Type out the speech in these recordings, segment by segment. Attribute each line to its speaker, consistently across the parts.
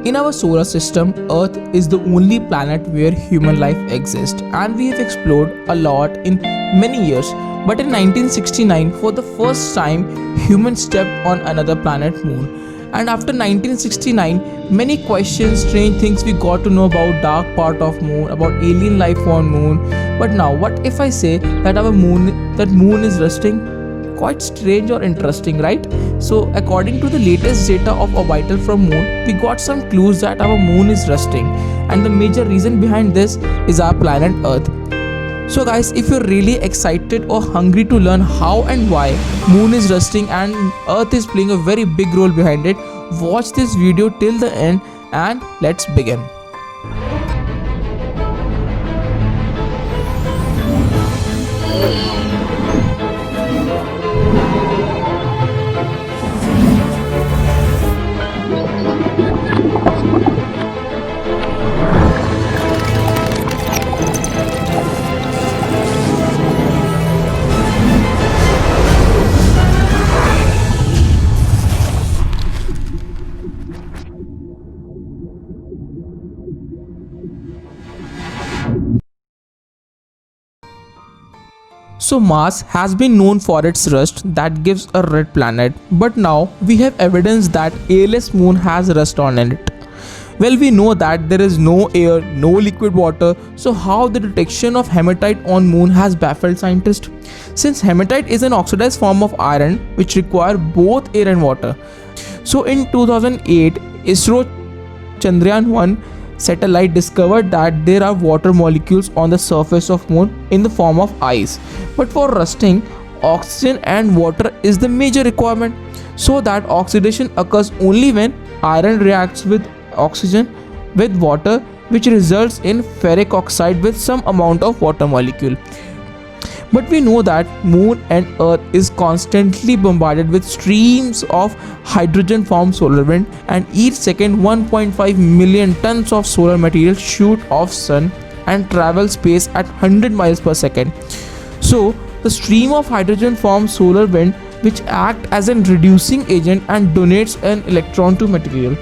Speaker 1: In our solar system, Earth is the only planet where human life exists, and we have explored a lot in many years. But in 1969, for the first time, humans stepped on another planet, Moon. And after 1969, many questions, strange things we got to know about dark part of Moon, about alien life on Moon. But now, what if I say that Moon is resting? Quite strange or interesting, right? So according to the latest data of orbital from Moon, we got some clues that our Moon is rusting, and the major reason behind this is our planet Earth. So guys, if you're really excited or hungry to learn how and why Moon is rusting and Earth is playing a very big role behind it, watch this video till the end and let's begin. So Mars has been known for its rust that gives a red planet, but now we have evidence that ALS Moon has rust on it. Well, we know that there is no air, no liquid water, so how the detection of hematite on Moon has baffled scientists? Since hematite is an oxidized form of iron which require both air and water. So in 2008, ISRO Chandrayaan-1 satellite discovered that there are water molecules on the surface of Moon in the form of ice. But for rusting, oxygen and water is the major requirement, so that oxidation occurs only when iron reacts with oxygen with water, which results in ferric oxide with some amount of water molecule. But we know that Moon and Earth is constantly bombarded with streams of hydrogen formed solar wind, and each second 1.5 million tons of solar material shoot off sun and travel space at 100 miles per second. So the stream of hydrogen forms solar wind which act as a reducing agent and donates an electron to material.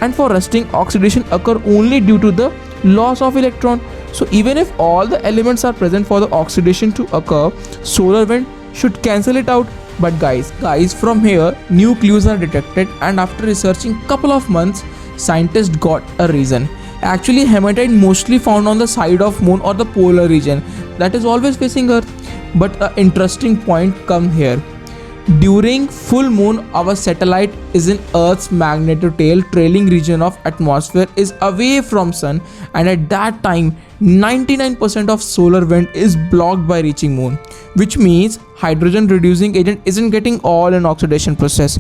Speaker 1: And for rusting, oxidation occur only due to the loss of electron. So even if all the elements are present for the oxidation to occur, solar wind should cancel it out. But guys, from here new clues are detected, and after researching couple of months, scientists got a reason. Actually, hematite mostly found on the side of Moon or the polar region that is always facing Earth. But an interesting point come here. During full moon, our satellite is in Earth's magnetotail trailing region of atmosphere is away from sun, and at that time 99% of solar wind is blocked by reaching Moon, which means hydrogen reducing agent isn't getting all in oxidation process.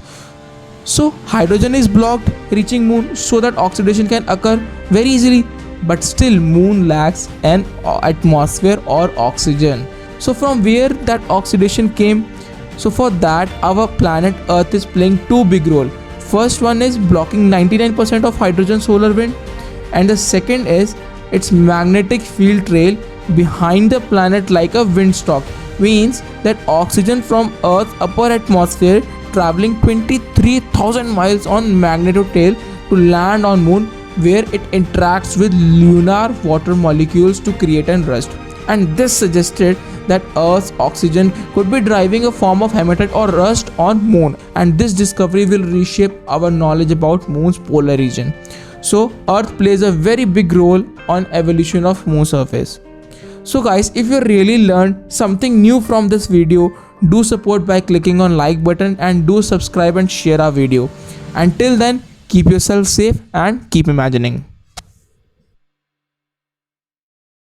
Speaker 1: So hydrogen is blocked reaching Moon so that oxidation can occur very easily, but still Moon lacks an atmosphere or oxygen. So from where that oxidation came? So for that, our planet Earth is playing two big roles. First one is blocking 99% of hydrogen solar wind, and the second is its magnetic field trail behind the planet like a windstalk, means that oxygen from Earth's upper atmosphere traveling 23,000 miles on magnetotail to land on Moon, where it interacts with lunar water molecules to create and rust. And this suggested that Earth's oxygen could be driving a form of hematite or rust on Moon, and this discovery will reshape our knowledge about Moon's polar region. So Earth plays a very big role on evolution of Moon surface. So guys, if you really learned something new from this video, do support by clicking on like button and do subscribe and share our video. Until then, keep yourself safe and keep imagining.